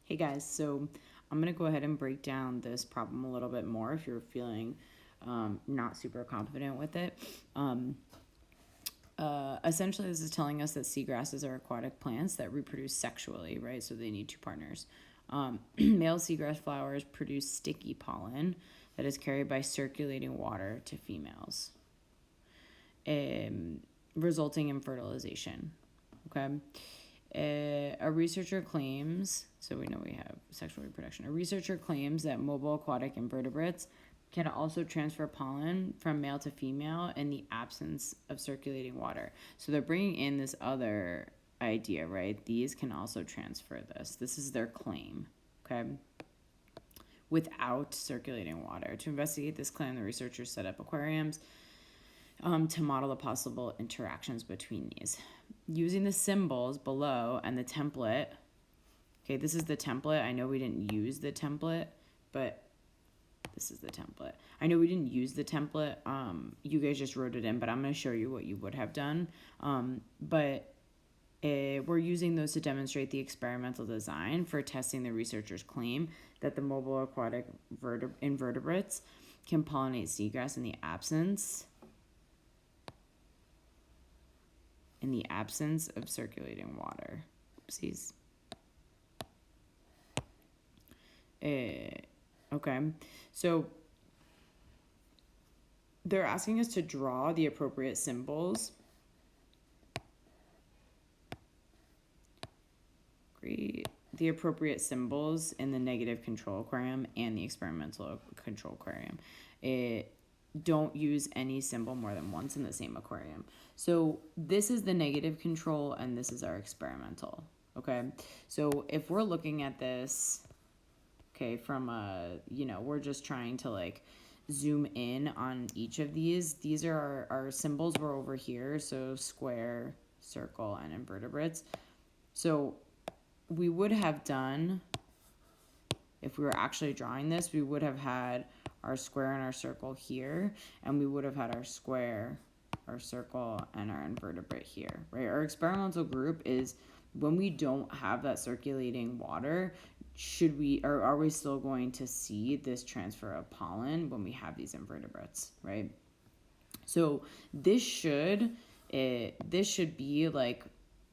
Hey guys, so I'm going to go ahead and break down this problem a little bit more if you're feeling not super confident with it. Essentially, this is telling us that seagrasses are aquatic plants that reproduce sexually, right? So they need two partners. Male seagrass flowers produce sticky pollen that is carried by circulating water to females, resulting in fertilization. Okay. A researcher claims, so we know we have sexual reproduction. A researcher claims that mobile aquatic invertebrates can also transfer pollen from male to female in the absence of circulating water. So they're bringing in this other idea, right? These can also transfer this. This is their claim, okay? Without circulating water. To investigate this claim, the researchers set up aquariums to model the possible interactions between these. Using the symbols below and the template, okay, this is the template. I know we didn't use the template, but this is the template. I know we didn't use the template. You guys just wrote it in, but I'm going to show you what you would have done. We're using those to demonstrate the experimental design for testing the researchers' claim that the mobile aquatic invertebrates can pollinate seagrass in the absence of circulating water. Oopsies. Okay, so they're asking us to draw the appropriate symbols. Great. The appropriate symbols in the negative control aquarium and the experimental control aquarium. Don't use any symbol more than once in the same aquarium. So this is the negative control and this is our experimental, okay? So if we're looking at this, okay, from we're just trying to like zoom in on each of these. These are our symbols were over here, so square, circle, and invertebrates. So we would have done, if we were actually drawing this, we would have had our square and our circle here, and we would have had our square, our circle, and our invertebrate here, right? Our experimental group is when we don't have that circulating water, are we still going to see this transfer of pollen when we have these invertebrates, right? So this should be like,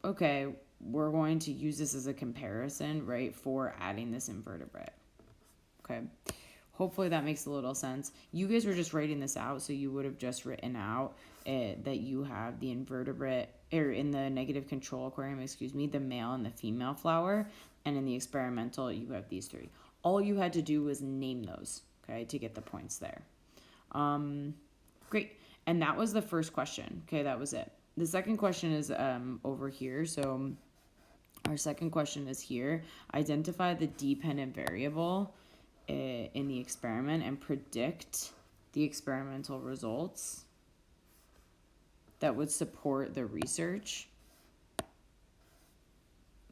okay, we're going to use this as a comparison, right, for adding this invertebrate, okay? Hopefully that makes a little sense. You guys were just writing this out, so you would have just written out that you have the invertebrate, or in the negative control aquarium, the male and the female flower, and in the experimental, you have these three. All you had to do was name those, okay, to get the points there. Great. And that was the first question, okay, that was it. The second question is over here, so our second question is here. Identify the dependent variable in the experiment and predict the experimental results that would support the research.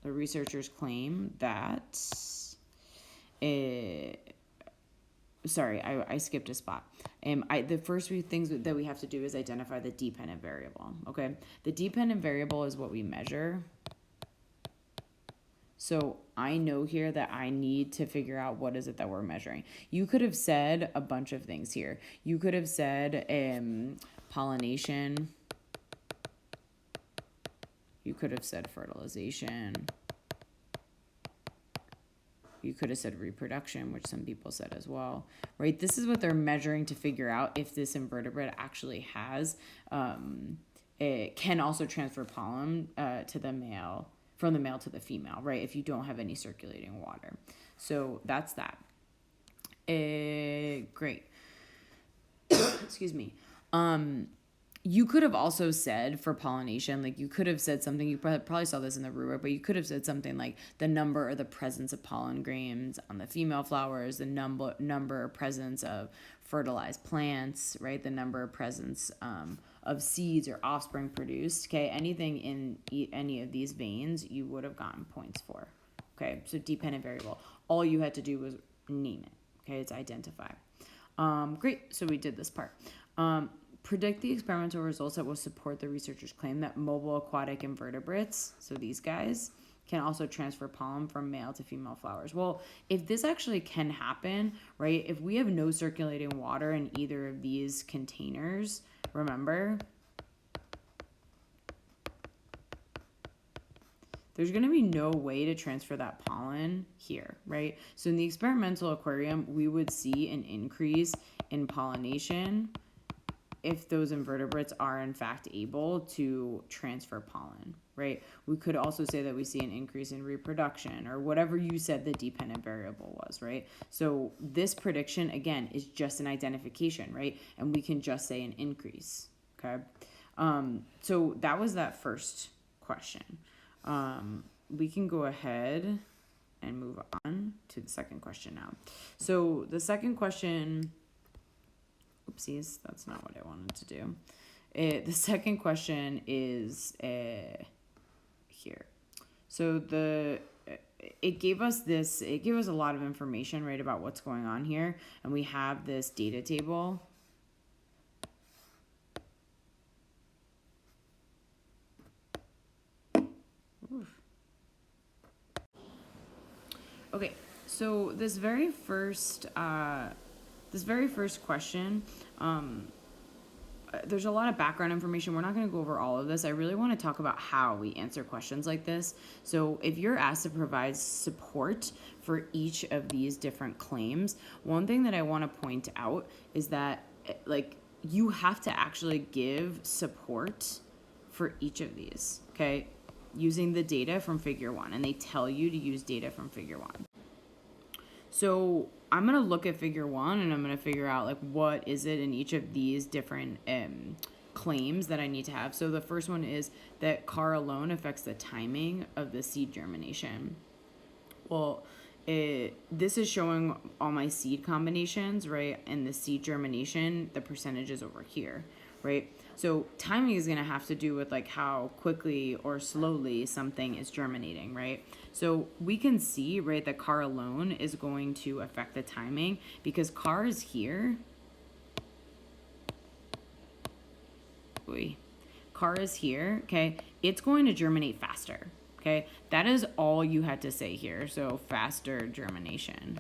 The researchers claim that I skipped a spot. The first few things that we have to do is identify the dependent variable, okay? The dependent variable is what we measure. So I know here that I need to figure out what is it that we're measuring. You could have said a bunch of things here. You could have said pollination. You could have said fertilization. You could have said reproduction, which some people said as well, right? This is what they're measuring to figure out if this invertebrate actually has, it can also transfer pollen to the male, from the male to the female, right? If you don't have any circulating water. So that's that. Great. Excuse me. You could have also said for pollination, like you could have said something, you probably saw this in the rubric, but you could have said something like the number or the presence of pollen grains on the female flowers, the number or presence of fertilized plants, right? The number or presence of seeds or offspring produced, okay? Anything in any of these veins, you would have gotten points for, okay? So dependent variable. All you had to do was name it, okay? It's identify. Great, so we did this part. Predict the experimental results that will support the researchers' claim that mobile aquatic invertebrates, so these guys, can also transfer pollen from male to female flowers. Well, if this actually can happen, right, if we have no circulating water in either of these containers, remember, there's going to be no way to transfer that pollen here, right? So in the experimental aquarium, we would see an increase in pollination if those invertebrates are in fact able to transfer pollen, right? We could also say that we see an increase in reproduction, or whatever you said the dependent variable was, right? So this prediction, again, is just an identification, right? And we can just say an increase, okay? So that was that first question. We can go ahead and move on to the second question now. So the second question, oopsies, that's not what I wanted to do. The second question is here. So it gave us a lot of information, right, about what's going on here. And we have this data table. Okay, so this very first question, there's a lot of background information. We're not going to go over all of this. I really want to talk about how we answer questions like this. So if you're asked to provide support for each of these different claims, one thing that I want to point out is that, like, you have to actually give support for each of these, okay, using the data from figure 1, and they tell you to use data from figure 1. So I'm going to look at figure 1 and I'm going to figure out, like, what is it in each of these different claims that I need to have. So the first one is that CAR alone affects the timing of the seed germination. Well, this is showing all my seed combinations, right? And the seed germination, the percentage is over here, right? So timing is going to have to do with, like, how quickly or slowly something is germinating, right? So we can see, right, that CAR alone is going to affect the timing because CAR is here. CAR is here, okay? It's going to germinate faster, okay? That is all you had to say here. So faster germination.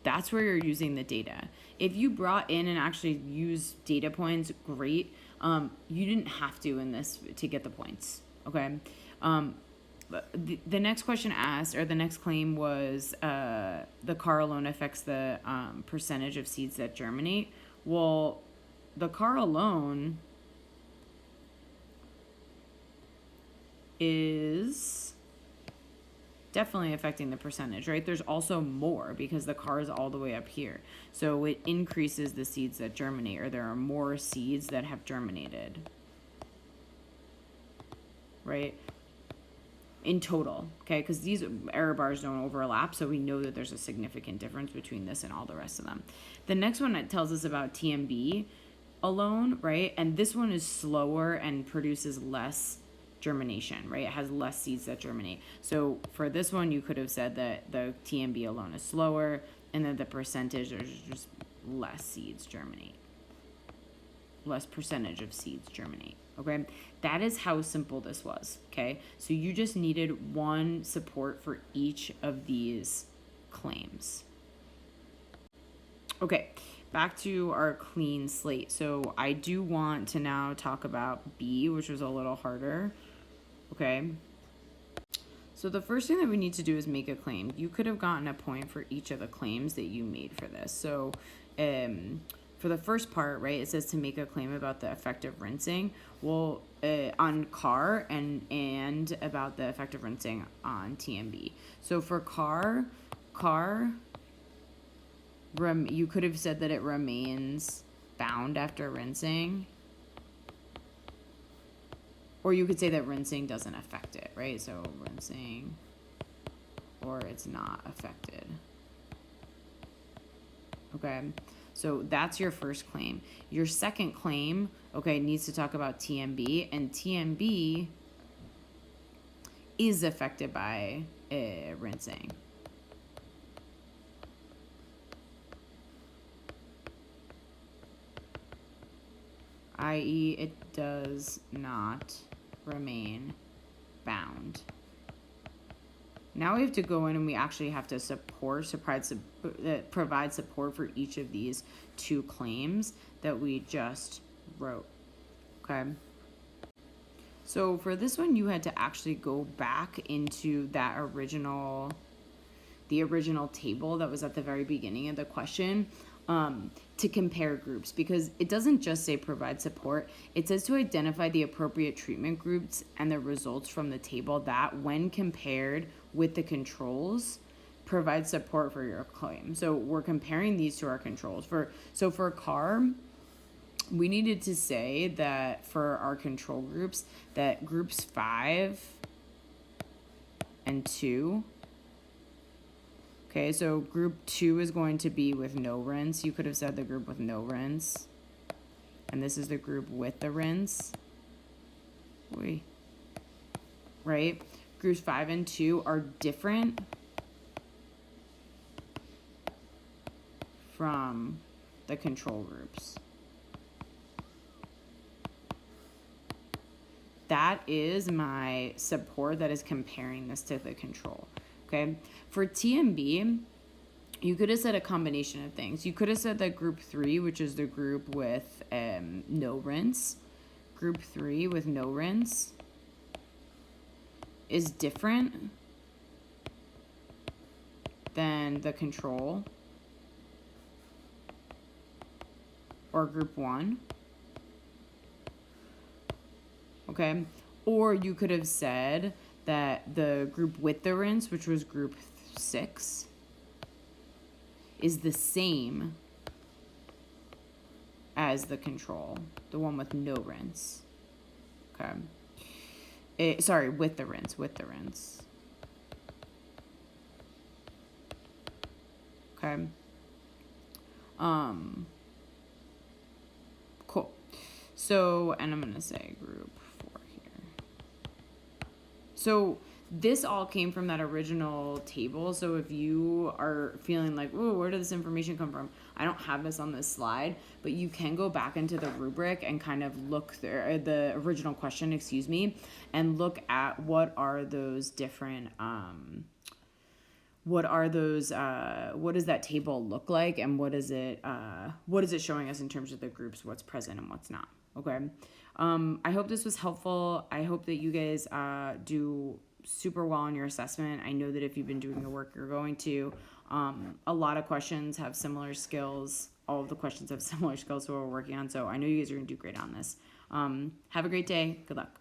That's where you're using the data. If you brought in and actually used data points, great. You didn't have to in this to get the points, okay? The next question asked, or the next claim was, the CAR alone affects the percentage of seeds that germinate. Well, the CAR alone is definitely affecting the percentage, right? There's also more because the CAR is all the way up here. So it increases the seeds that germinate, or there are more seeds that have germinated, right? In total, okay? Because these error bars don't overlap, so we know that there's a significant difference between this and all the rest of them. The next one that tells us about TMB alone, right? And this one is slower and produces less germination, right? It has less seeds that germinate. So for this one, you could have said that the TMB alone is slower, and then the percentage, there's just less seeds germinate. Less percentage of seeds germinate, okay? That is how simple this was, okay? So you just needed one support for each of these claims. Okay, back to our clean slate. So I do want to now talk about B, which was a little harder, okay? So the first thing that we need to do is make a claim. You could have gotten a point for each of the claims that you made for this. So for the first part, right, it says to make a claim about the effective rinsing. Well, on CAR and about the effective rinsing on TMB. So for CAR, you could have said that it remains bound after rinsing. Or you could say that rinsing doesn't affect it, right? So rinsing, or it's not affected. Okay, so that's your first claim. Your second claim, okay, needs to talk about TMB, and TMB is affected by rinsing. I.e., it does not remain bound. Now we have to go in and we actually have to provide support for each of these two claims that we just wrote, okay? So for this one, you had to actually go back into the original table that was at the very beginning of the question to compare groups, because it doesn't just say provide support. It says to identify the appropriate treatment groups and the results from the table that, when compared with the controls, provide support for your claim. So we're comparing these to our controls. For CAR, we needed to say that for our control groups, that groups 5 and 2. Okay, so group 2 is going to be with no rinse. You could have said the group with no rinse. And this is the group with the rinse. Right? Groups 5 and 2 are different from the control groups. That is my support that is comparing this to the control. Okay, for TMB, you could have said a combination of things. You could have said that group 3, which is the group with no rinse, group 3 with no rinse is different than the control, or group 1. Okay, or you could have said that the group with the rinse, which was group 6, is the same as the control, the one with no rinse. Okay. Sorry, with the rinse. Okay. Cool. So, and I'm going to say group 4 here. So this all came from that original table. So if you are feeling like, oh, where did this information come from? I don't have this on this slide, but you can go back into the rubric and kind of look through the original question, and look at what are those different, what does that table look like, and what is it showing us in terms of the groups, what's present and what's not. Okay. I hope this was helpful. I hope that you guys do super well on your assessment. I know that if you've been doing the work, you're going to. A lot of questions have similar skills. All of the questions have similar skills that we're working on. So I know you guys are going to do great on this. Have a great day. Good luck.